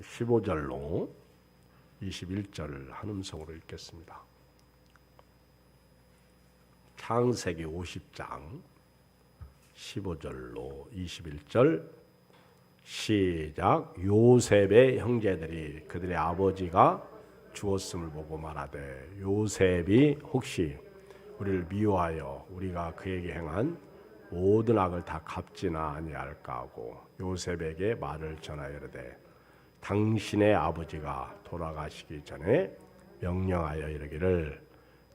15절로 21절 한음성으로 읽겠습니다. 창세기 50장 15절로 21절 시작. 요셉의 형제들이 그들의 아버지가 죽었음을 보고 말하되 요셉이 혹시 우리를 미워하여 우리가 그에게 행한 모든 악을 다 갚지나 아니할까 하고 요셉에게 말을 전하여 이르되 당신의 아버지가 돌아가시기 전에 명령하여 이르기를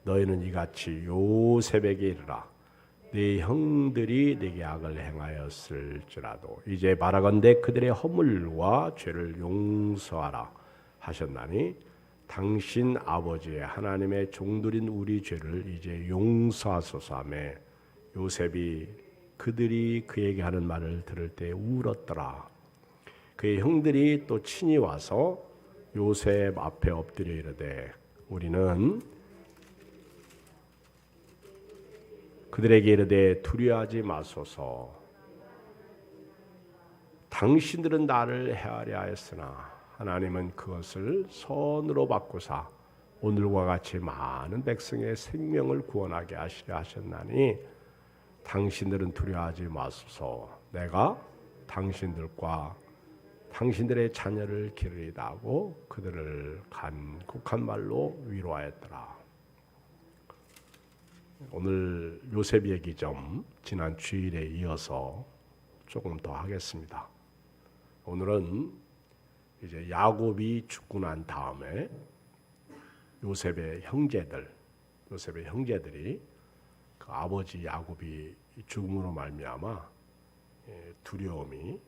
너희는 이같이 요셉에게 이르라. 네 형들이 네게 악을 행하였을지라도 이제 바라건대 그들의 허물과 죄를 용서하라 하셨나니 당신 아버지의 하나님의 종들인 우리 죄를 이제 용서하소서 하며 요셉이 그들이 그에게 하는 말을 들을 때 울었더라. 그의 형들이 또 친히 와서 요셉 앞에 엎드려 이르되 우리는 그들에게 이르되 두려워하지 마소서. 당신들은 나를 해하려 하였으나 하나님은 그것을 선으로 바꾸사 오늘과 같이 많은 백성의 생명을 구원하게 하시려 하셨나니 당신들은 두려워하지 마소서. 내가 당신들과 당신들의 자녀를 기르리다 하고 그들을 간곡한 말로 위로하였더라. 오늘 요셉 얘기 좀 지난 주일에 이어서 조금 더 하겠습니다. 오늘은 이제 야곱이 죽고 난 다음에 요셉의 형제들이 그 아버지 야곱이 죽음으로 말미암아 두려움이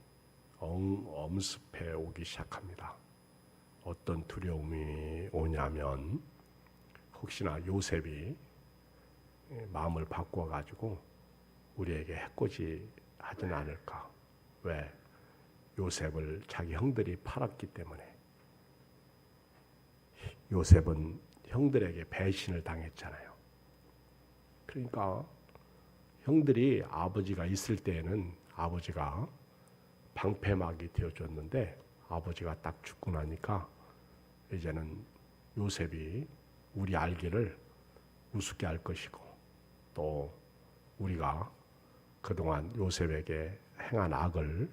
엄습해 오기 시작합니다. 어떤 두려움이 오냐면 혹시나 요셉이 마음을 바꿔 가지고 우리에게 해코지 하진 않을까. 왜? 요셉을 자기 형들이 팔았기 때문에. 요셉은 형들에게 배신을 당했잖아요. 그러니까 형들이 아버지가 있을 때에는 아버지가 방패막이 되어줬는데 아버지가 딱 죽고 나니까 이제는 요셉이 우리 알기를 우습게 할 것이고 또 우리가 그동안 요셉에게 행한 악을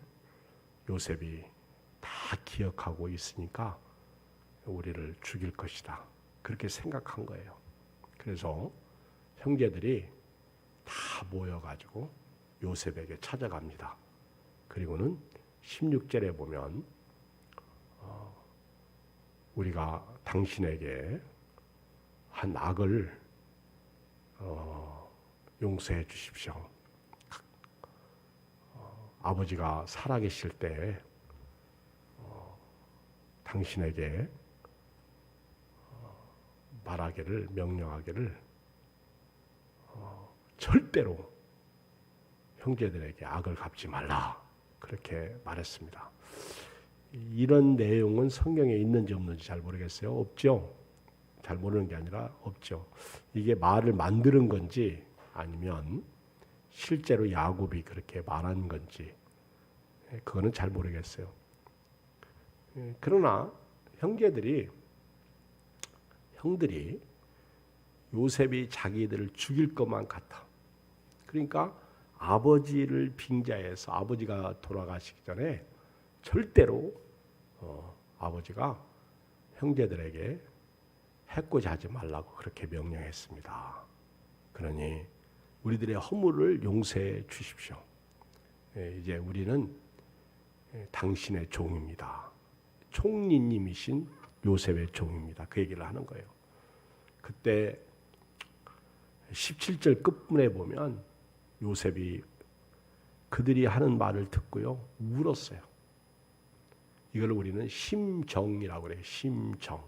요셉이 다 기억하고 있으니까 우리를 죽일 것이다. 그렇게 생각한 거예요. 그래서 형제들이 다 모여가지고 요셉에게 찾아갑니다. 그리고는 16절에 보면 우리가 당신에게 한 악을 용서해 주십시오. 아버지가 살아계실 때 당신에게 명령하기를 절대로 형제들에게 악을 갚지 말라. 그렇게 말했습니다. 이런 내용은 성경에 있는지 없는지 잘 모르겠어요. 없죠. 잘 모르는 게 아니라 없죠. 이게 말을 만드는 건지 아니면 실제로 야곱이 그렇게 말한 건지 그거는 잘 모르겠어요. 그러나 형들이 요셉이 자기들을 죽일 것만 같아. 그러니까 아버지를 빙자해서 아버지가 돌아가시기 전에 절대로 아버지가 형제들에게 해코지 하지 말라고 그렇게 명령했습니다. 그러니 우리들의 허물을 용서해 주십시오. 이제 우리는 당신의 종입니다. 총리님이신 요셉의 종입니다. 그 얘기를 하는 거예요. 그때 17절 끝문에 보면 요셉이 그들이 하는 말을 듣고요 울었어요. 이걸 우리는 심정이라고 그래요. 심정.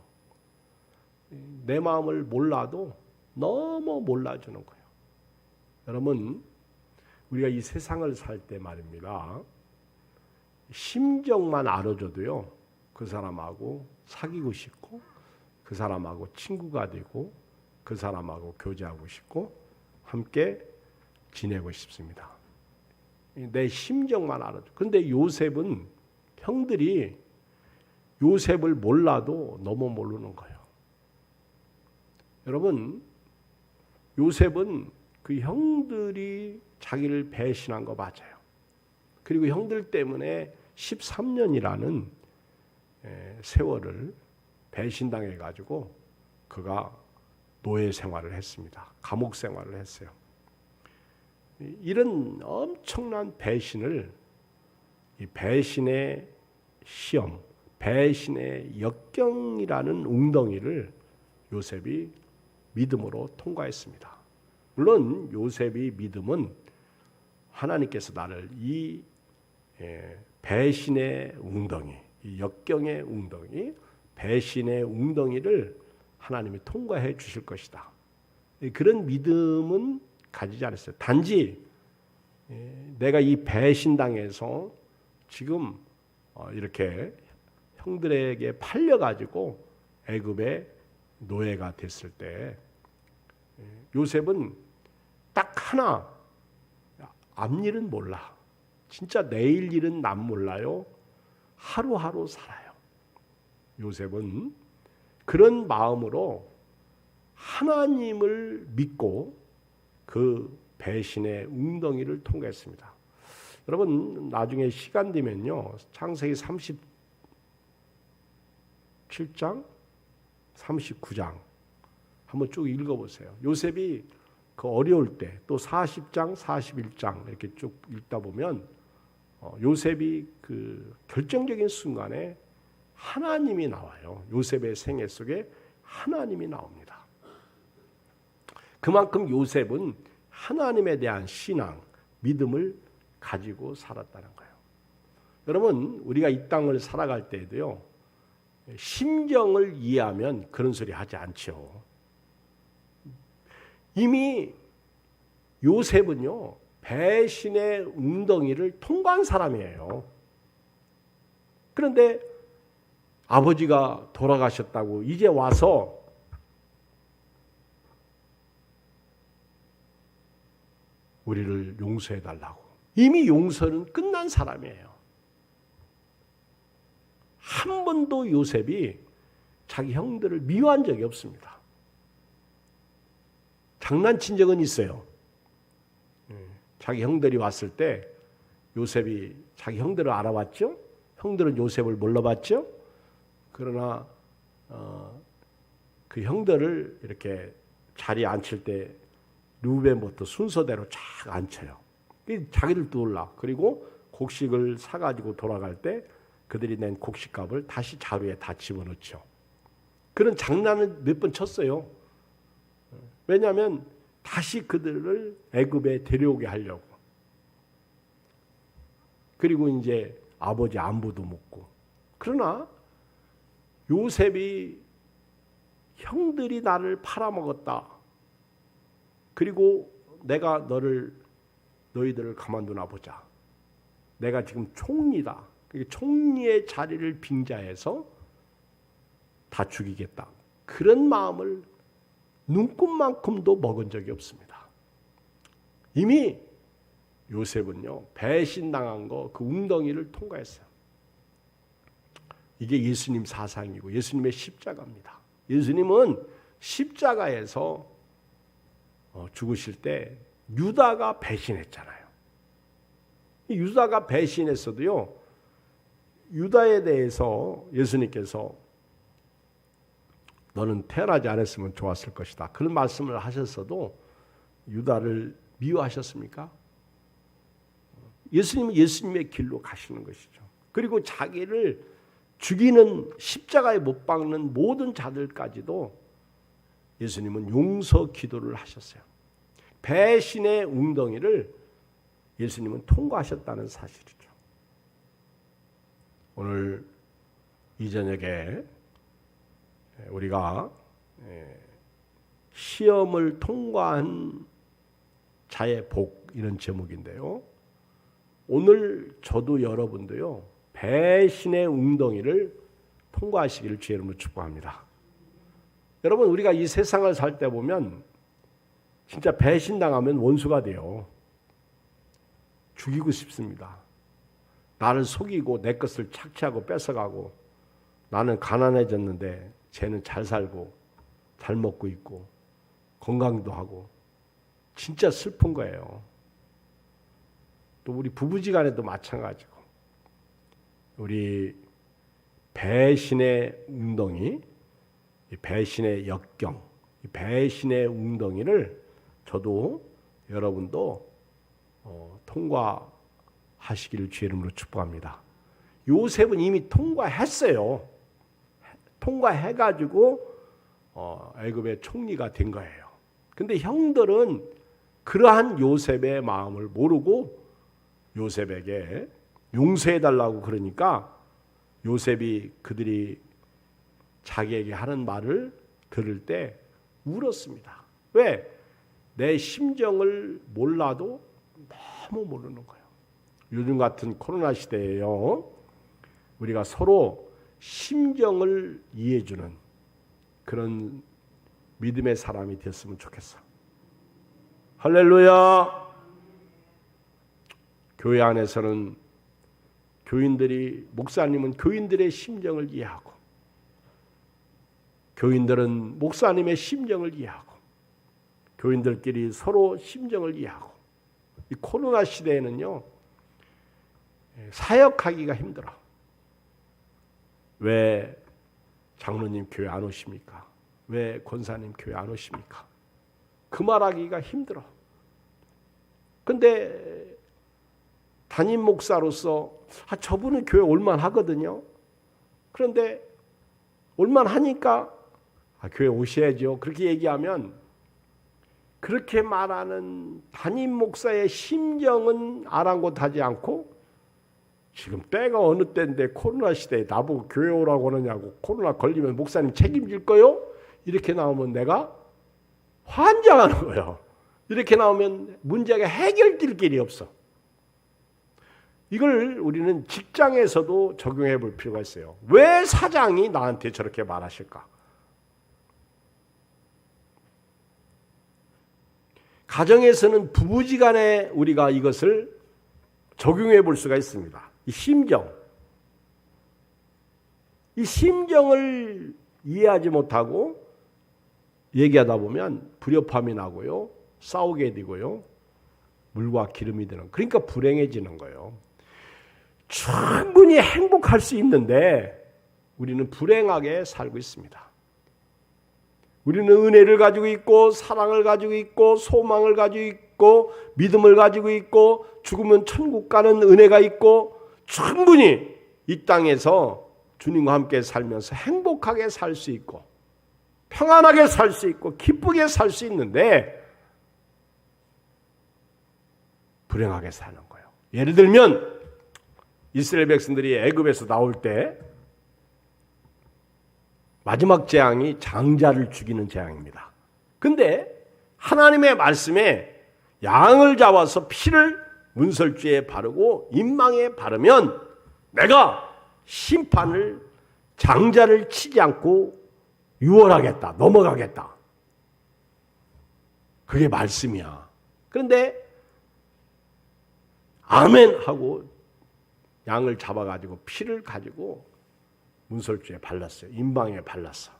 내 마음을 몰라도 너무 몰라주는 거예요. 여러분, 우리가 이 세상을 살 때 말입니다. 심정만 알아줘도요 그 사람하고 사귀고 싶고 그 사람하고 친구가 되고 그 사람하고 교제하고 싶고 함께 지내고 싶습니다. 내 심정만 알아줘. 그런데 요셉은 형들이 요셉을 몰라도 너무 모르는 거예요. 여러분, 요셉은 그 형들이 자기를 배신한 거 맞아요. 그리고 형들 때문에 13년이라는 세월을 배신당해 가지고 그가 노예 생활을 했습니다. 감옥 생활을 했어요. 이런 엄청난 배신을, 이 배신의 시험, 배신의 역경이라는 웅덩이를 요셉이 믿음으로 통과했습니다. 물론 요셉의 믿음은 하나님께서 나를 이 배신의 웅덩이, 이 역경의 웅덩이, 배신의 웅덩이를 하나님이 통과해 주실 것이다. 그런 믿음은 가지지 않았어요. 단지 내가 이 배신당해서 지금 이렇게 형들에게 팔려가지고 애굽의 노예가 됐을 때 요셉은 딱 하나, 앞일은 몰라. 진짜 내일 일은 난 몰라요. 하루하루 살아요. 요셉은 그런 마음으로 하나님을 믿고 그 배신의 웅덩이를 통과했습니다. 여러분, 나중에 시간 되면요, 창세기 37장, 39장 한번 쭉 읽어보세요. 요셉이 그 어려울 때, 또 40장, 41장 이렇게 쭉 읽다 보면 요셉이 그 결정적인 순간에 하나님이 나와요. 요셉의 생애 속에 하나님이 나옵니다. 그만큼 요셉은 하나님에 대한 신앙, 믿음을 가지고 살았다는 거예요. 여러분, 우리가 이 땅을 살아갈 때에도요, 심정을 이해하면 그런 소리 하지 않죠. 이미 요셉은요, 배신의 웅덩이를 통과한 사람이에요. 그런데 아버지가 돌아가셨다고 이제 와서 우리를 용서해 달라고. 이미 용서는 끝난 사람이에요. 한 번도 요셉이 자기 형들을 미워한 적이 없습니다. 장난친 적은 있어요. 자기 형들이 왔을 때 요셉이 자기 형들을 알아봤죠. 형들은 요셉을 몰라봤죠. 그러나 그 형들을 이렇게 자리에 앉힐 때 루벤부터 순서대로 쫙 앉혀요. 자기들도 놀라. 그리고 곡식을 사가지고 돌아갈 때 그들이 낸 곡식값을 다시 자루에 다 집어넣죠. 그런 장난을 몇 번 쳤어요. 왜냐하면 다시 그들을 애굽에 데려오게 하려고. 그리고 이제 아버지 안부도 묻고. 그러나 요셉이 형들이 나를 팔아먹었다. 그리고 내가 너희들을 가만두나 보자. 내가 지금 총리다. 총리의 자리를 빙자해서 다 죽이겠다. 그런 마음을 눈꽃만큼도 먹은 적이 없습니다. 이미 요셉은요, 배신당한 거 그 웅덩이를 통과했어요. 이게 예수님 사상이고 예수님의 십자가입니다. 예수님은 십자가에서 죽으실 때 유다가 배신했잖아요. 유다가 배신했어도요, 유다에 대해서 예수님께서 너는 태어나지 않았으면 좋았을 것이다. 그런 말씀을 하셨어도 유다를 미워하셨습니까? 예수님은 예수님의 길로 가시는 것이죠. 그리고 자기를 죽이는, 십자가에 못 박는 모든 자들까지도 예수님은 용서 기도를 하셨어요. 배신의 웅덩이를 예수님은 통과하셨다는 사실이죠. 오늘 이 저녁에 우리가 시험을 통과한 자의 복, 이런 제목인데요. 오늘 저도 여러분도요, 배신의 웅덩이를 통과하시기를 주의 이름으로 축복합니다. 여러분, 우리가 이 세상을 살 때 보면 진짜 배신당하면 원수가 돼요. 죽이고 싶습니다. 나를 속이고 내 것을 착취하고 뺏어가고 나는 가난해졌는데 쟤는 잘 살고 잘 먹고 있고 건강도 하고 진짜 슬픈 거예요. 또 우리 부부지간에도 마찬가지고 우리 배신의 웅덩이, 배신의 역경, 배신의 웅덩이를 저도 여러분도 통과하시기를 주의 이름으로 축복합니다. 요셉은 이미 통과했어요. 통과해가지고 애굽의 총리가 된 거예요. 근데 형들은 그러한 요셉의 마음을 모르고 요셉에게 용서해달라고 그러니까 요셉이 그들이 자기에게 하는 말을 들을 때 울었습니다. 왜? 내 심정을 몰라도 너무 모르는 거예요. 요즘 같은 코로나 시대에요. 우리가 서로 심정을 이해해주는 그런 믿음의 사람이 됐으면 좋겠어. 할렐루야. 교회 안에서는 교인들이, 목사님은 교인들의 심정을 이해하고 교인들은 목사님의 심정을 이해하고 교인들끼리 서로 심정을 이해하고 이 코로나 시대에는요 사역하기가 힘들어. 왜 장로님 교회 안 오십니까? 왜 권사님 교회 안 오십니까? 그 말하기가 힘들어. 근데 담임 목사로서 저분은 교회 올만 하거든요. 그런데 올만 하니까 교회 오셔야죠. 그렇게 얘기하면 그렇게 말하는 담임 목사의 심정은 아랑곳하지 않고 지금 때가 어느 때인데 코로나 시대에 나보고 교회 오라고 하느냐고, 코로나 걸리면 목사님 책임질 거요? 이렇게 나오면 내가 환장하는 거예요. 이렇게 나오면 문제가 해결될 길이 없어. 이걸 우리는 직장에서도 적용해 볼 필요가 있어요. 왜 사장이 나한테 저렇게 말하실까? 가정에서는 부부지간에 우리가 이것을 적용해 볼 수가 있습니다. 이 심정을 이해하지 못하고 얘기하다 보면 불협화음이 나고요, 싸우게 되고요, 물과 기름이 되는, 그러니까 불행해지는 거예요. 충분히 행복할 수 있는데 우리는 불행하게 살고 있습니다. 우리는 은혜를 가지고 있고 사랑을 가지고 있고 소망을 가지고 있고 믿음을 가지고 있고 죽으면 천국 가는 은혜가 있고 충분히 이 땅에서 주님과 함께 살면서 행복하게 살 수 있고 평안하게 살 수 있고 기쁘게 살 수 있는데 불행하게 사는 거예요. 예를 들면 이스라엘 백성들이 애굽에서 나올 때 마지막 재앙이 장자를 죽이는 재앙입니다. 근데 하나님의 말씀에 양을 잡아서 피를 문설주에 바르고 인망에 바르면 내가 심판을 장자를 치지 않고 유월하겠다, 넘어가겠다. 그게 말씀이야. 그런데 아멘 하고 양을 잡아가지고 피를 가지고 문설주에 발랐어요. 인방에 발랐어.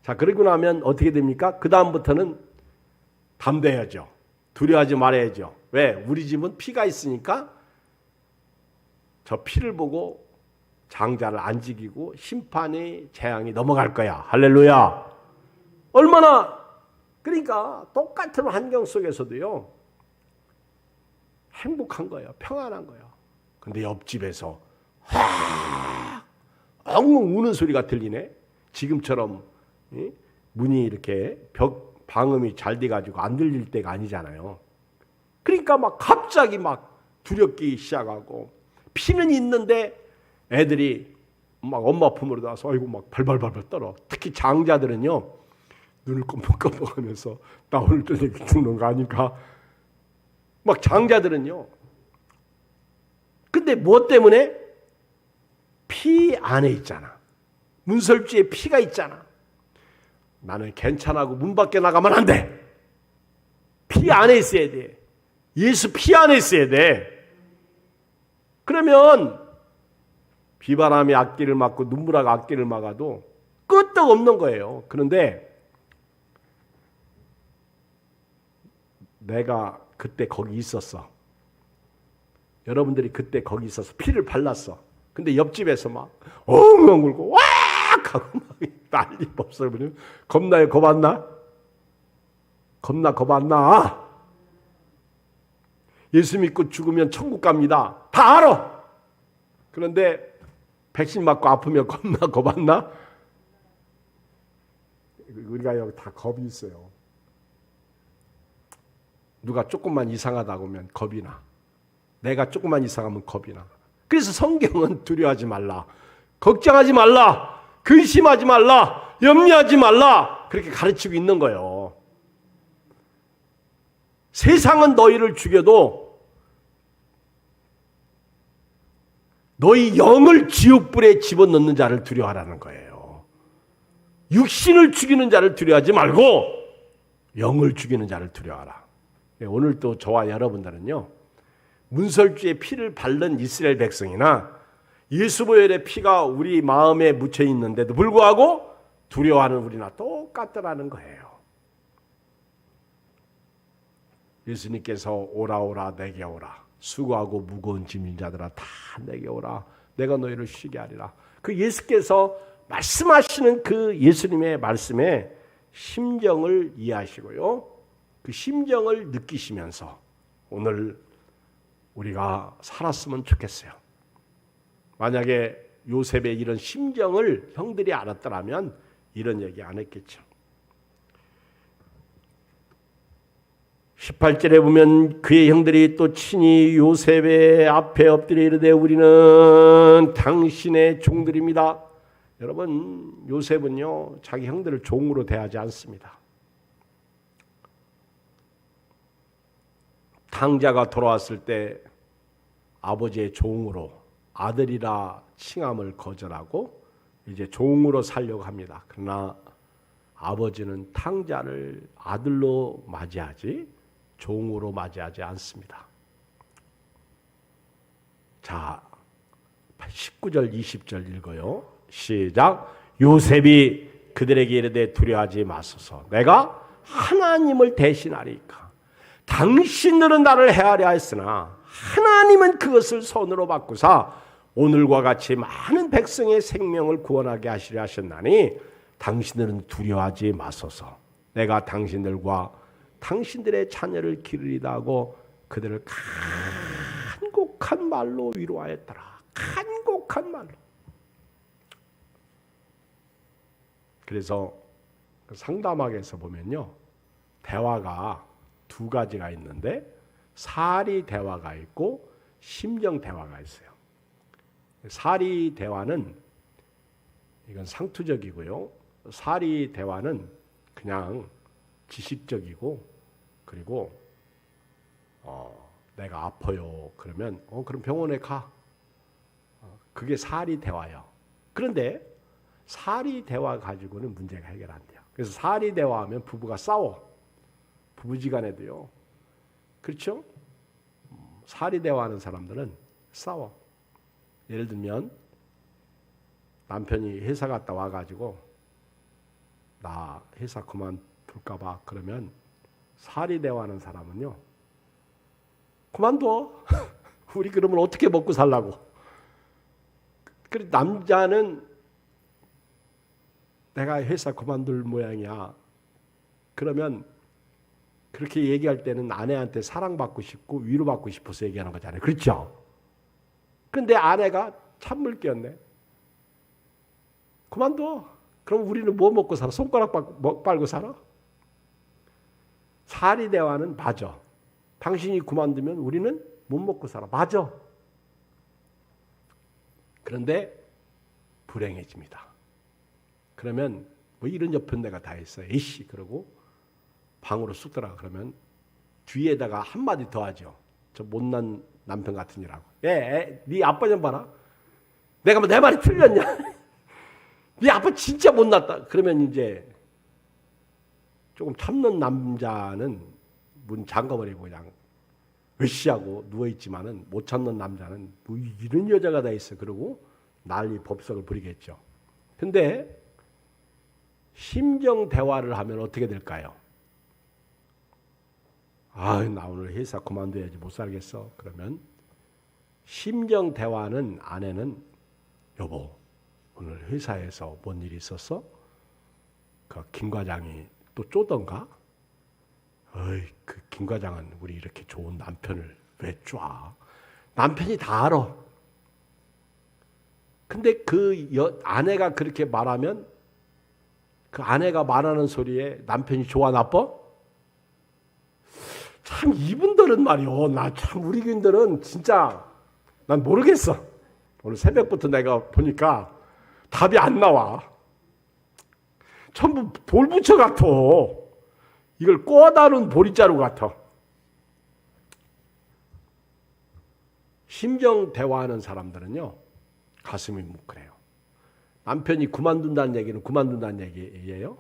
자, 그러고 나면 어떻게 됩니까? 그 다음부터는 담대해야죠. 두려워하지 말아야죠. 왜? 우리 집은 피가 있으니까 저 피를 보고 장자를 안 죽이고 심판의 재앙이 넘어갈 거야. 할렐루야. 얼마나, 그러니까 똑같은 환경 속에서도요 행복한 거예요. 평안한 거예요. 근데 옆집에서 엉엉 우는 소리가 들리네. 지금처럼 문이 이렇게 벽 방음이 잘 돼가지고 안 들릴 때가 아니잖아요. 그러니까 막 갑자기 막 두렵기 시작하고 피는 있는데 애들이 막 엄마 품으로 나와서 아이고 막 발발발발 떨어. 특히 장자들은요 눈을 껌뻑껌뻑하면서 나 오늘 저녁에 죽는 거 아닌가. 막 장자들은요. 근데 무엇 때문에? 피 안에 있잖아. 문설주에 피가 있잖아. 나는 괜찮아고 문 밖에 나가면 안 돼. 피 안에 있어야 돼. 예수 피 안에 있어야 돼. 그러면 비바람이 앞길을 막고 눈보라가 앞길을 막아도 끄떡 없는 거예요. 그런데 내가 그때 거기 있었어. 여러분들이 그때 거기 있어서 피를 발랐어. 근데 옆집에서 막 엉엉 울고 와 하고 막 난리 법석을 부리면 겁나요? 겁 안 나? 겁나 겁 안 나? 예수 믿고 죽으면 천국 갑니다. 다 알아. 그런데 백신 맞고 아프면 겁나 겁 안 나? 우리가 여기 다 겁이 있어요. 누가 조금만 이상하다고 하면 겁이 나. 내가 조금만 이상하면 겁이 나. 그래서 성경은 두려워하지 말라. 걱정하지 말라. 근심하지 말라. 염려하지 말라. 그렇게 가르치고 있는 거예요. 세상은 너희를 죽여도 너희 영을 지옥불에 집어넣는 자를 두려워하라는 거예요. 육신을 죽이는 자를 두려워하지 말고 영을 죽이는 자를 두려워하라. 오늘 또 저와 여러분들은요, 문설주의 피를 바른 이스라엘 백성이나 예수보혈의 피가 우리 마음에 묻혀 있는데도 불구하고 두려워하는 우리나 똑같더라는 거예요. 예수님께서 오라 오라 내게 오라. 수고하고 무거운 짐진 자들아 다 내게 오라. 내가 너희를 쉬게 하리라. 그 예수께서 말씀하시는 그 예수님의 말씀에 심정을 이해하시고요. 그 심정을 느끼시면서 오늘 우리가 살았으면 좋겠어요. 만약에 요셉의 이런 심정을 형들이 알았더라면 이런 얘기 안 했겠죠. 18절에 보면 그의 형들이 또 친히 요셉의 앞에 엎드려 이르되 우리는 당신의 종들입니다. 여러분, 요셉은요 자기 형들을 종으로 대하지 않습니다. 탕자가 돌아왔을 때 아버지의 종으로 아들이라 칭함을 거절하고 이제 종으로 살려고 합니다. 그러나 아버지는 탕자를 아들로 맞이하지 종으로 맞이하지 않습니다. 자, 19절 20절 읽어요. 시작. 요셉이 그들에게 이르되 두려워하지 마소서. 내가 하나님을 대신하리까. 당신들은 나를 해하려 했으나 하나님은 그것을 손으로 바꾸사 오늘과 같이 많은 백성의 생명을 구원하게 하시려 하셨나니 당신들은 두려워하지 마소서. 내가 당신들과 당신들의 자녀를 기르리다 하고 그들을 간곡한 말로 위로하였더라. 간곡한 말로. 그래서 상담학에서 보면요, 대화가 두 가지가 있는데 사리 대화가 있고 심정 대화가 있어요. 사리 대화는 이건 상투적이고요. 사리 대화는 그냥 지식적이고, 그리고 내가 아파요 그러면 그럼 병원에 가. 그게 사리 대화예요. 그런데 사리 대화 가지고는 문제가 해결 안 돼요. 그래서 사리 대화하면 부부가 싸워. 부부지간에도요. 그렇죠? 사리 대화하는 사람들은 싸워. 예를 들면 남편이 회사 갔다 와가지고 나 회사 그만둘까 봐 그러면 사리 대화하는 사람은요, 그만둬. 우리 그러면 어떻게 먹고 살라고. 그리고 남자는 내가 회사 그만둘 모양이야. 그러면 그렇게 얘기할 때는 아내한테 사랑받고 싶고 위로받고 싶어서 얘기하는 거잖아요. 그렇죠? 근데 아내가 찬물 끼얹네. 그만둬. 그럼 우리는 뭐 먹고 살아? 손가락 빨고 살아? 사리 대화는 맞아. 당신이 그만두면 우리는 못 먹고 살아. 맞아. 그런데 불행해집니다. 그러면 뭐 이런 옆은 내가 다 했어. 에이씨 그러고 방으로 쑥 들어가. 그러면 뒤에다가 한마디 더 하죠. 저 못난 남편 같으니라고. 네 아빠 좀 봐라. 내가 뭐 내 말이 틀렸냐? 네 아빠 진짜 못났다. 그러면 이제 조금 참는 남자는 문 잠가버리고 그냥 으쌰하고 누워있지만은 못 참는 남자는 뭐 이런 여자가 다 있어. 그러고 난리 법석을 부리겠죠. 근데 심정 대화를 하면 어떻게 될까요? 나 오늘 회사 그만둬야지 못 살겠어. 그러면 심정 대화는 아내는 여보 오늘 회사에서 뭔 일이 있었어? 그 김 과장이 또 쪼던가? 그 김 과장은 우리 이렇게 좋은 남편을 왜 쪼아? 남편이 다 알아. 근데 아내가 그렇게 말하면 그 아내가 말하는 소리에 남편이 좋아 나빠? 참 이분들은 말이요. 나 참 우리 교인들은 진짜 난 모르겠어. 오늘 새벽부터 내가 보니까 답이 안 나와. 전부 돌부처 같아. 이걸 꼬아다는 보리자루 같아. 심정 대화하는 사람들은요. 가슴이 뭉클해요. 남편이 그만둔다는 얘기는 그만둔다는 얘기예요?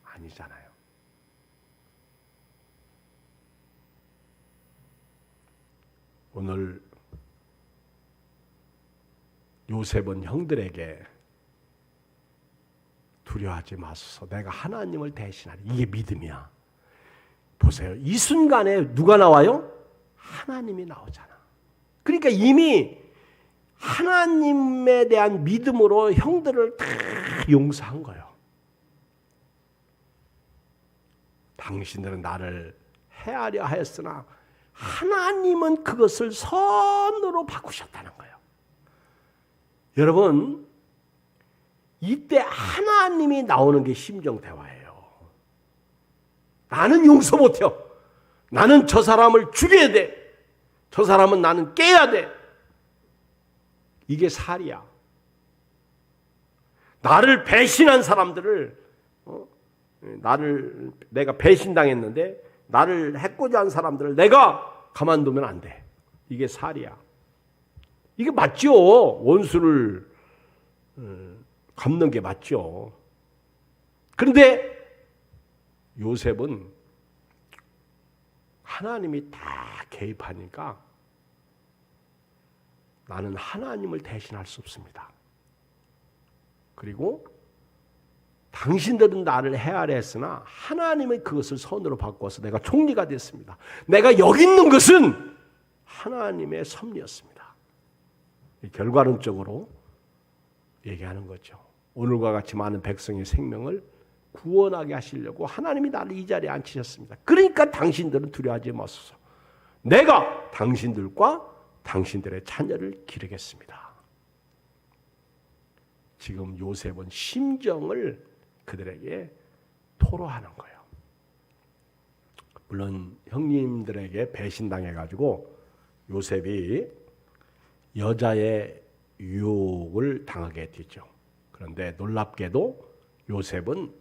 아니잖아요. 오늘 요셉은 형들에게 두려워하지 마소서. 내가 하나님을 대신하리. 이게 믿음이야. 보세요. 이 순간에 누가 나와요? 하나님이 나오잖아. 그러니까 이미 하나님에 대한 믿음으로 형들을 다 용서한 거예요. 당신들은 나를 해하려 하였으나 하나님은 그것을 선으로 바꾸셨다는 거예요. 여러분, 이때 하나님이 나오는 게 심정 대화예요. 나는 용서 못해요. 나는 저 사람을 죽여야 돼. 저 사람은 나는 깨야 돼. 이게 살이야. 나를 배신한 사람들을 내가 배신당했는데 나를 해코지 한 사람들을 내가 가만두면 안 돼. 이게 살이야. 이게 맞죠. 원수를 갚는 게 맞죠. 그런데 요셉은 하나님이 다 개입하니까 나는 하나님을 대신할 수 없습니다. 그리고 당신들은 나를 해하려 했으나 하나님은 그것을 선으로 바꿔서 내가 총리가 됐습니다. 내가 여기 있는 것은 하나님의 섭리였습니다. 결과론적으로 얘기하는 거죠. 오늘과 같이 많은 백성의 생명을 구원하게 하시려고 하나님이 나를 이 자리에 앉히셨습니다. 그러니까 당신들은 두려워하지 마소서. 내가 당신들과 당신들의 자녀를 기르겠습니다. 지금 요셉은 심정을 그들에게 토로하는 거예요. 물론 형님들에게 배신당해가지고 요셉이 여자의 유혹을 당하게 되죠. 그런데 놀랍게도 요셉은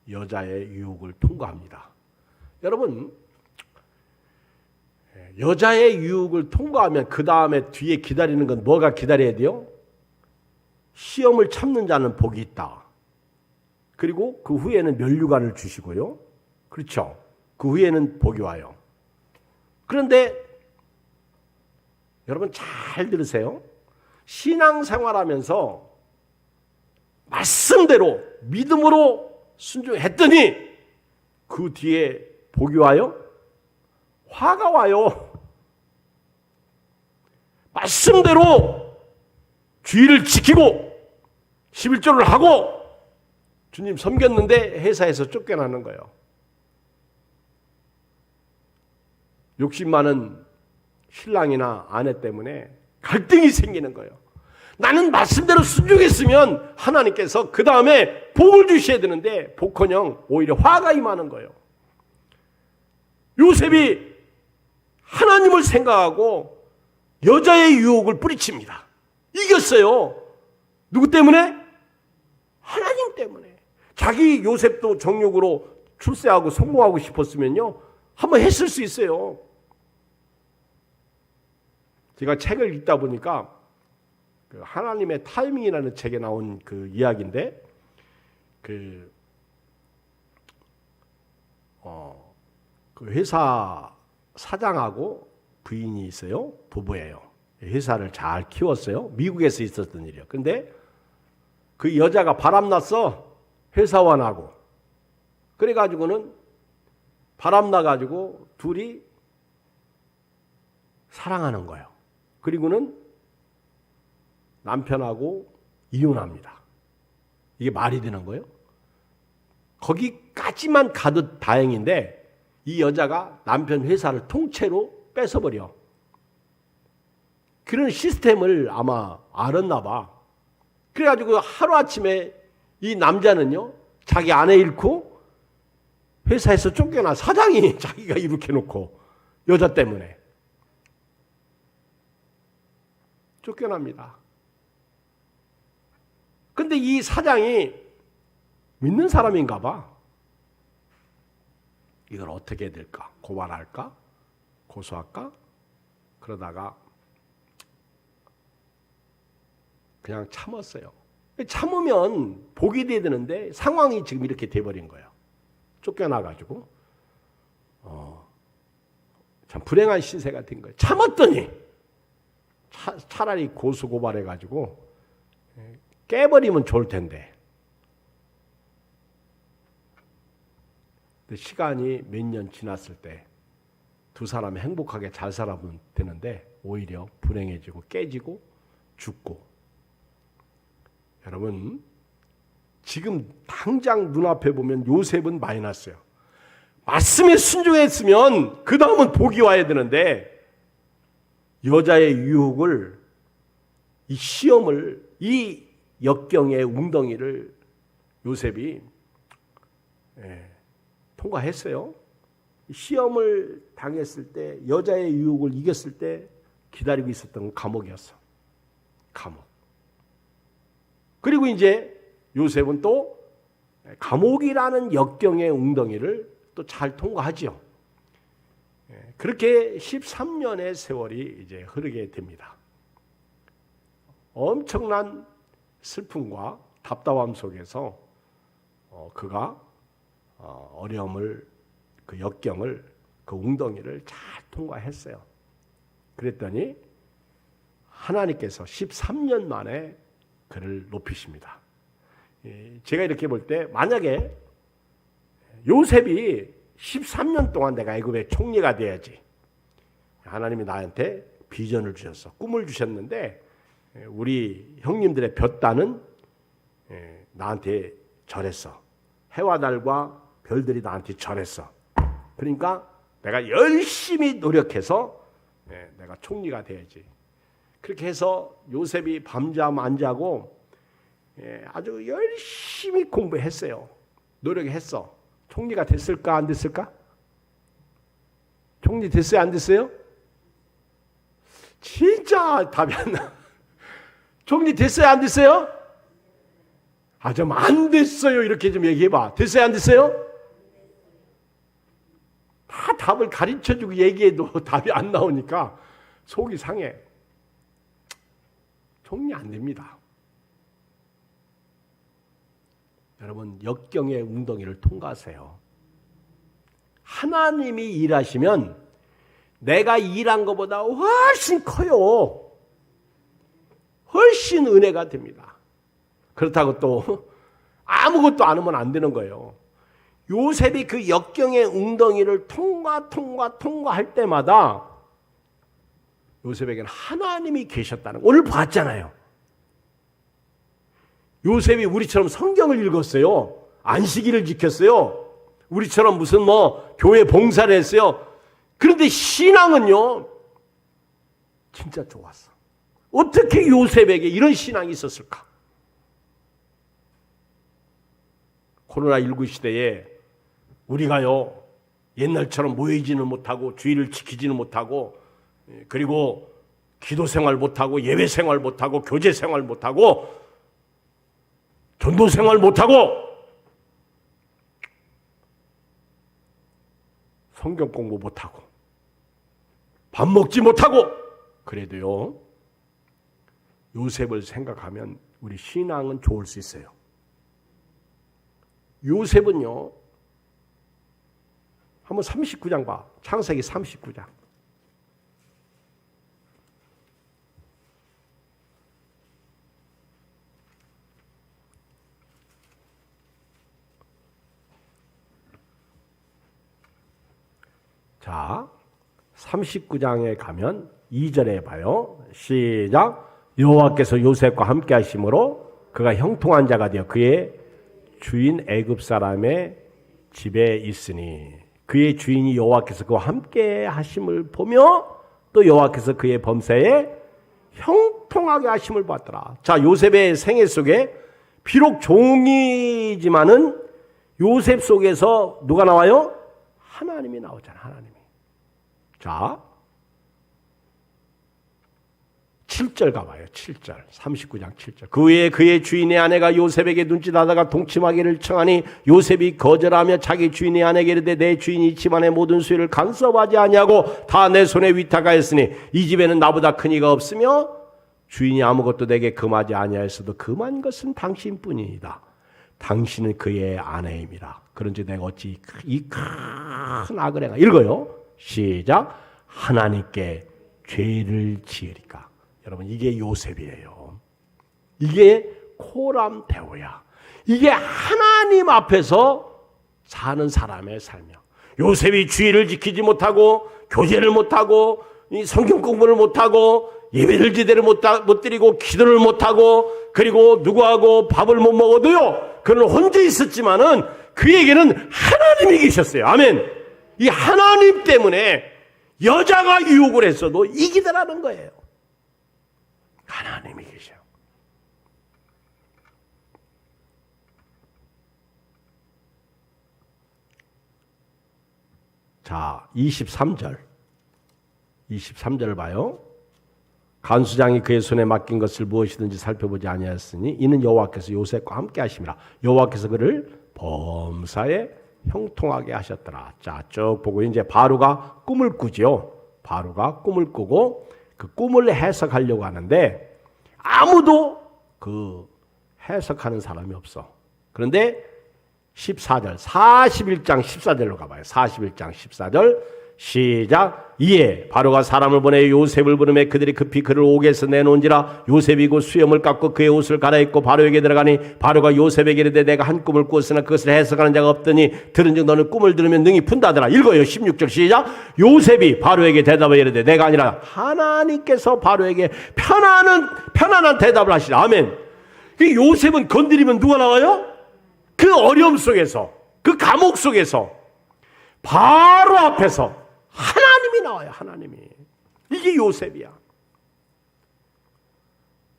여자의 유혹을 통과합니다. 여러분, 여자의 유혹을 통과하면 그 다음에 뒤에 기다리는 건 뭐가 기다려야 돼요? 시험을 참는 자는 복이 있다. 그리고 그 후에는 면류관을 주시고요. 그렇죠? 그 후에는 복이 와요. 그런데 여러분 잘 들으세요. 신앙생활하면서 말씀대로 믿음으로 순종했더니 그 뒤에 복이 와요? 화가 와요. 말씀대로 주의를 지키고 11조를 하고 주님 섬겼는데 회사에서 쫓겨나는 거예요. 욕심 많은 신랑이나 아내 때문에 갈등이 생기는 거예요. 나는 말씀대로 순종했으면 하나님께서 그 다음에 복을 주셔야 되는데 복커녕 오히려 화가 임하는 거예요. 요셉이 하나님을 생각하고 여자의 유혹을 뿌리칩니다. 이겼어요. 누구 때문에? 하나님 때문에. 자기 요셉도 정욕으로 출세하고 성공하고 싶었으면요 한번 했을 수 있어요. 제가 책을 읽다 보니까 그 하나님의 타이밍이라는 책에 나온 그 이야기인데 그 회사 사장하고 부인이 있어요. 부부예요. 회사를 잘 키웠어요. 미국에서 있었던 일이에요. 근데 그 여자가 바람났어. 회사원하고. 그래가지고는 바람나가지고 둘이 사랑하는 거예요. 그리고는 남편하고 이혼합니다. 이게 말이 되는 거예요? 거기까지만 가도 다행인데 이 여자가 남편 회사를 통째로 뺏어버려. 그런 시스템을 아마 알았나 봐. 그래가지고 하루아침에 이 남자는요, 자기 아내 잃고 회사에서 쫓겨나. 사장이 자기가 이렇게 놓고 여자 때문에 쫓겨납니다. 근데 이 사장이 믿는 사람인가 봐. 이걸 어떻게 해야 될까? 고발할까? 고소할까? 그러다가 그냥 참았어요. 참으면 복이 돼야 되는데 상황이 지금 이렇게 돼버린 거예요. 쫓겨나가지고 참 불행한 신세가 된 거예요. 참았더니 차라리 고소고발해가지고 깨버리면 좋을 텐데 시간이 몇 년 지났을 때 두 사람이 행복하게 잘 살아보면 되는데 오히려 불행해지고 깨지고 죽고. 여러분 지금 당장 눈앞에 보면 요셉은 마이너스예요. 말씀에 순종했으면 그 다음은 복이 와야 되는데 여자의 유혹을, 이 시험을, 이 역경의 웅덩이를 요셉이 통과했어요. 시험을 당했을 때, 여자의 유혹을 이겼을 때 기다리고 있었던 감옥이었어. 감옥. 그리고 이제 요셉은 또 감옥이라는 역경의 웅덩이를 또 잘 통과하죠. 그렇게 13년의 세월이 이제 흐르게 됩니다. 엄청난 슬픔과 답답함 속에서 그가 어려움을, 그 역경을, 그 웅덩이를 잘 통과했어요. 그랬더니 하나님께서 13년 만에 그를 높이십니다. 제가 이렇게 볼 때 만약에 요셉이 13년 동안 내가 애굽의 총리가 돼야지. 하나님이 나한테 비전을 주셨어. 꿈을 주셨는데 우리 형님들의 볕단은 나한테 절했어. 해와 달과 별들이 나한테 절했어. 그러니까 내가 열심히 노력해서 내가 총리가 돼야지. 그렇게 해서 요셉이 밤잠 안 자고 아주 열심히 공부했어요. 노력했어. 총리가 됐을까 안 됐을까? 총리 됐어요 안 됐어요? 진짜 답이 안 나. 총리 됐어요 안 됐어요? 아, 좀 안 됐어요 이렇게 좀 얘기해봐. 됐어요 안 됐어요? 다 답을 가르쳐주고 얘기해도 답이 안 나오니까 속이 상해. 총리 안 됩니다. 여러분 역경의 웅덩이를 통과하세요. 하나님이 일하시면 내가 일한 것보다 훨씬 커요. 훨씬 은혜가 됩니다. 그렇다고 또 아무것도 안 하면 안 되는 거예요. 요셉이 그 역경의 웅덩이를 통과할 때마다 요셉에게는 하나님이 계셨다는 거. 오늘 봤잖아요. 요셉이 우리처럼 성경을 읽었어요. 안식일을 지켰어요. 우리처럼 무슨 교회 봉사를 했어요. 그런데 신앙은요, 진짜 좋았어. 어떻게 요셉에게 이런 신앙이 있었을까? 코로나19 시대에 우리가요, 옛날처럼 모이지는 못하고 주의를 지키지는 못하고 그리고 기도 생활 못하고 예배 생활 못하고 교제 생활 못하고 전도 생활 못하고 성경 공부 못하고 밥 먹지 못하고 그래도요 요셉을 생각하면 우리 신앙은 좋을 수 있어요. 요셉은요 한번 39장 봐. 창세기 39장. 자, 39장에 가면 2절에 봐요. 시작. 여호와께서 요셉과 함께 하심으로 그가 형통한 자가 되어 그의 주인 애굽 사람의 집에 있으니 그의 주인이 여호와께서 그와 함께 하심을 보며 또 여호와께서 그의 범사에 형통하게 하심을 봤더라. 자, 요셉의 생애 속에 비록 종이지만은 요셉 속에서 누가 나와요? 하나님이 나오잖아. 하나님이. 자, 7절 가봐요. 7절. 39장 7절. 그 후에 그의 주인의 아내가 요셉에게 눈짓하다가 동침하기를 청하니 요셉이 거절하며 자기 주인의 아내에게 이르되 내 주인이 집안의 모든 수요를 간섭하지 아니하고 다 내 손에 위탁하였으니 이 집에는 나보다 큰 이가 없으며 주인이 아무것도 내게 금하지 아니하였어도 금한 것은 당신뿐이니이다. 당신은 그의 아내임이라. 그런지 내가 어찌 이 큰 악을 행하. 읽어요. 시작. 하나님께 죄를 지으리까. 여러분, 이게 요셉이에요. 이게 코람 대오야. 이게 하나님 앞에서 사는 사람의 삶이야. 요셉이 주의를 지키지 못하고 교제를 못하고 성경 공부를 못하고 예배를 제대로 못 드리고 기도를 못하고 그리고 누구하고 밥을 못 먹어도요. 그는 혼자 있었지만은 그에게는 하나님이 계셨어요. 아멘. 이 하나님 때문에 여자가 유혹을 했어도 이기더라는 거예요. 하나님이 계셔. 자, 23절. 23절을 봐요. 간수장이 그의 손에 맡긴 것을 무엇이든지 살펴보지 아니하였으니 이는 여호와께서 요셉과 함께 하심이라. 여호와께서 그를 범사에 형통하게 하셨더라. 자, 쭉 보고 이제 바로가 꿈을 꾸지요. 바로가 꿈을 꾸고 그 꿈을 해석하려고 하는데 아무도 그 해석하는 사람이 없어. 그런데 14절, 41장 14절로 가봐요. 41장 14절 시작. 이에 바로가 사람을 보내 요셉을 부르매 그들이 급히 그를 옥에서 내놓은지라. 요셉이 곧 수염을 깎고 그의 옷을 갈아입고 바로에게 들어가니 바로가 요셉에게 이르되 내가 한 꿈을 꾸었으나 그것을 해석하는 자가 없더니 들은즉 너는 꿈을 들으면 능히 푼다더라. 읽어요. 16절 시작. 요셉이 바로에게 대답하여 이르되 내가 아니라 하나님께서 바로에게 편안한 대답을 하시라. 아멘. 요셉은 건드리면 누가 나와요? 그 어려움 속에서, 그 감옥 속에서 바로 앞에서 하나님이 나와요. 하나님이. 이게 요셉이야.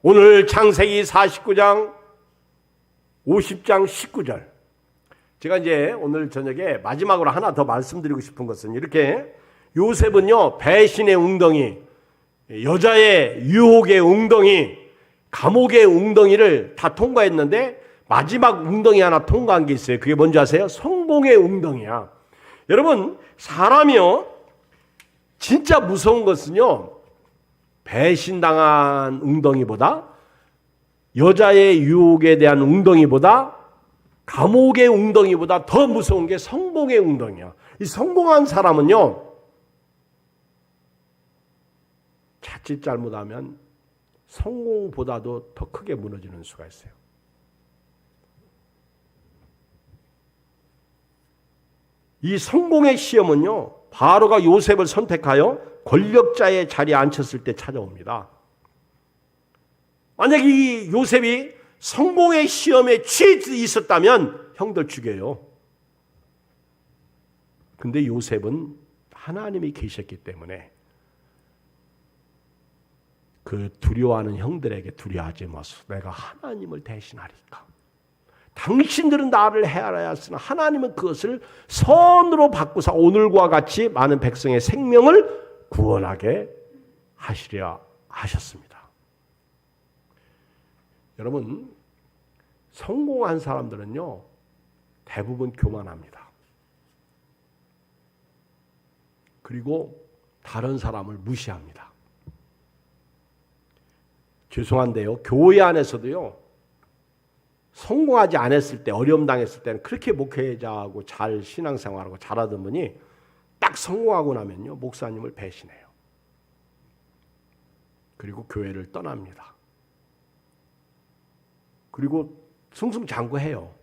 오늘 창세기 49장 50장 19절. 제가 이제 오늘 저녁에 마지막으로 하나 더 말씀드리고 싶은 것은 이렇게 요셉은요, 배신의 웅덩이, 여자의 유혹의 웅덩이, 감옥의 웅덩이를 다 통과했는데 마지막 웅덩이 하나 통과한 게 있어요. 그게 뭔지 아세요? 성공의 웅덩이야. 여러분, 사람이요, 진짜 무서운 것은요, 배신당한 웅덩이보다, 여자의 유혹에 대한 웅덩이보다, 감옥의 웅덩이보다 더 무서운 게 성공의 웅덩이야. 이 성공한 사람은요, 자칫 잘못하면 성공보다도 더 크게 무너지는 수가 있어요. 이 성공의 시험은요, 바로가 요셉을 선택하여 권력자의 자리에 앉혔을 때 찾아옵니다. 만약 이 요셉이 성공의 시험에 취해 있었다면 형들 죽여요. 근데 요셉은 하나님이 계셨기 때문에 그 두려워하는 형들에게 두려워하지 마소. 내가 하나님을 대신하리까. 당신들은 나를 해하라 했으나 하나님은 그것을 선으로 바꾸사 오늘과 같이 많은 백성의 생명을 구원하게 하시려 하셨습니다. 여러분, 성공한 사람들은요, 대부분 교만합니다. 그리고 다른 사람을 무시합니다. 죄송한데요, 교회 안에서도요, 성공하지 않았을 때, 어려움 당했을 때는 그렇게 목회자하고 잘 신앙생활하고 잘하던 분이 딱 성공하고 나면요, 목사님을 배신해요. 그리고 교회를 떠납니다. 그리고 승승장구해요.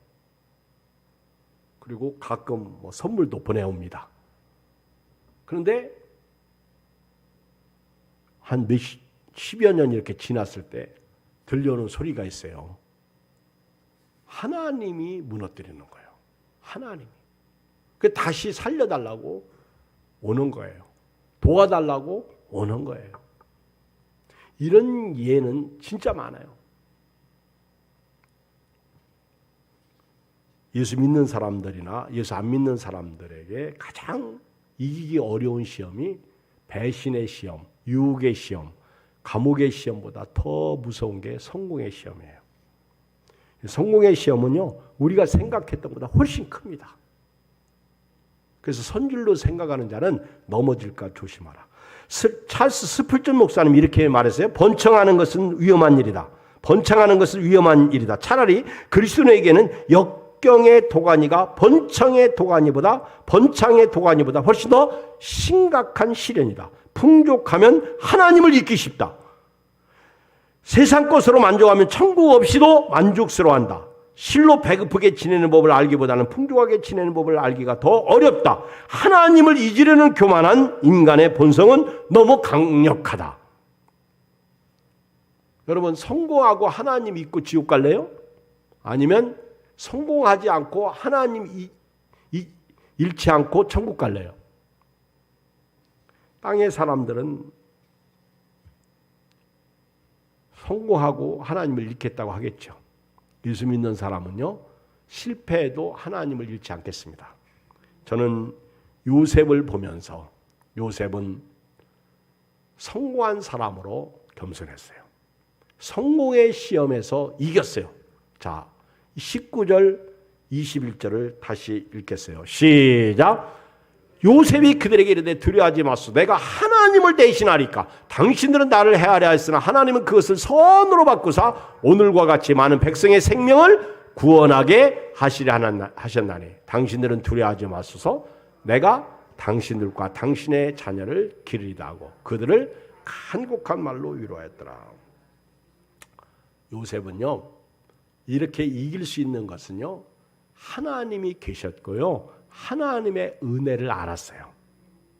그리고 가끔 선물도 보내옵니다. 그런데 한 십여 년 이렇게 지났을 때 들려오는 소리가 있어요. 하나님이 무너뜨리는 거예요. 하나님이. 그 다시 살려달라고 오는 거예요. 도와달라고 오는 거예요. 이런 예는 진짜 많아요. 예수 믿는 사람들이나 예수 안 믿는 사람들에게 가장 이기기 어려운 시험이 배신의 시험, 유혹의 시험, 감옥의 시험보다 더 무서운 게 성공의 시험이에요. 성공의 시험은요, 우리가 생각했던 것보다 훨씬 큽니다. 그래서 선줄로 생각하는 자는 넘어질까 조심하라. 찰스 스플전 목사님 이렇게 말했어요. 번창하는 것은 위험한 일이다. 번창하는 것은 위험한 일이다. 차라리 그리스도인에게는 역경의 도가니가 번창의 도가니보다 훨씬 더 심각한 시련이다. 풍족하면 하나님을 잊기 쉽다. 세상 것으로 만족하면 천국 없이도 만족스러워한다. 실로 배고프게 지내는 법을 알기보다는 풍족하게 지내는 법을 알기가 더 어렵다. 하나님을 잊으려는 교만한 인간의 본성은 너무 강력하다. 여러분, 성공하고 하나님 잊고 지옥 갈래요? 아니면 성공하지 않고 하나님 잃지 않고 천국 갈래요? 땅의 사람들은 성공하고 하나님을 잃겠다고 하겠죠. 예수 믿는 사람은요, 실패해도 하나님을 잃지 않겠습니다. 저는 요셉을 보면서 요셉은 성공한 사람으로 겸손했어요. 성공의 시험에서 이겼어요. 자, 19절, 21절을 다시 읽겠어요. 시작! 요셉이 그들에게 이르되 두려워하지 마소서. 내가 하나님을 대신하리까. 당신들은 나를 헤아려 했으나 하나님은 그것을 선으로 바꾸사 오늘과 같이 많은 백성의 생명을 구원하게 하시려 하셨나니 당신들은 두려워하지 마소서. 내가 당신들과 당신의 자녀를 기르리다 하고 그들을 간곡한 말로 위로하였더라. 요셉은요, 이렇게 이길 수 있는 것은요, 하나님이 계셨고요, 하나님의 은혜를 알았어요.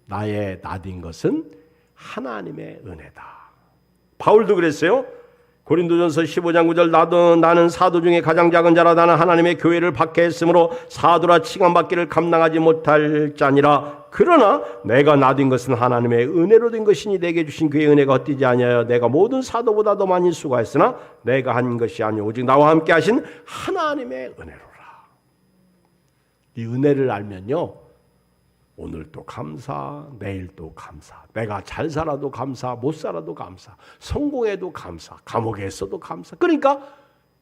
나의 나딘 것은 하나님의 은혜다. 바울도 그랬어요. 고린도전서 15장 9절 나는 사도 중에 가장 작은 자라. 나는 하나님의 교회를 박해했으므로 사도라 칭함받기를 감당하지 못할 자니라. 그러나 내가 나딘 것은 하나님의 은혜로 된 것이니 내게 주신 그의 은혜가 헛되지 아니하여 내가 모든 사도보다 더 많이 수고했으나 내가 한 것이 아니오 오직 나와 함께 하신 하나님의 은혜로라. 이 은혜를 알면요, 오늘도 감사, 내일도 감사, 내가 잘 살아도 감사, 못 살아도 감사, 성공해도 감사, 감옥에 있어도 감사. 그러니까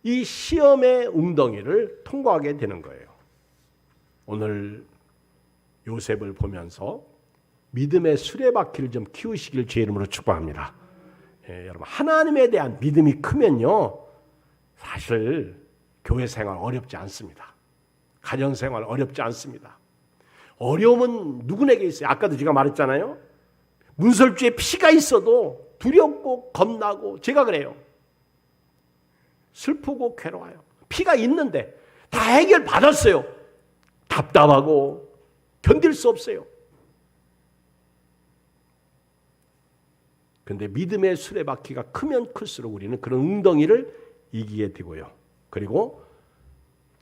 이 시험의 웅덩이를 통과하게 되는 거예요. 오늘 요셉을 보면서 믿음의 수레바퀴를 좀 키우시길 주의 이름으로 축복합니다. 여러분, 하나님에 대한 믿음이 크면요, 사실 교회 생활 어렵지 않습니다. 가정생활 어렵지 않습니다. 어려움은 누구에게 있어요? 아까도 제가 말했잖아요. 문설주에 피가 있어도 두렵고 겁나고, 제가 그래요. 슬프고 괴로워요. 피가 있는데 다 해결받았어요. 답답하고 견딜 수 없어요. 그런데 믿음의 수레바퀴가 크면 클수록 우리는 그런 웅덩이를 이기게 되고요. 그리고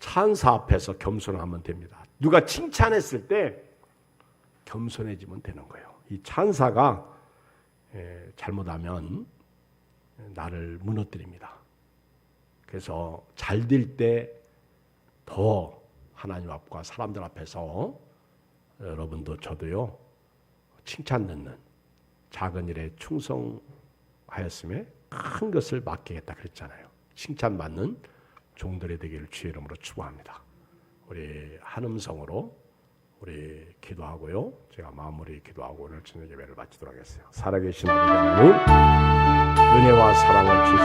찬사 앞에서 겸손하면 됩니다. 누가 칭찬했을 때 겸손해지면 되는 거예요. 이 찬사가 잘못하면 나를 무너뜨립니다. 그래서 잘 될 때 더 하나님 앞과 사람들 앞에서 여러분도 저도요, 칭찬 듣는 작은 일에 충성하였음에 큰 것을 맡기겠다 그랬잖아요. 칭찬받는 종들이 되기를 주의 이름으로 축복합니다. 우리 한음성으로 우리 기도하고요, 제가 마무리 기도하고 오늘 저녁 예배를 마치도록 하겠어요. 살아계신 아버지 하나님, 은혜와 사랑을 주시옵소서.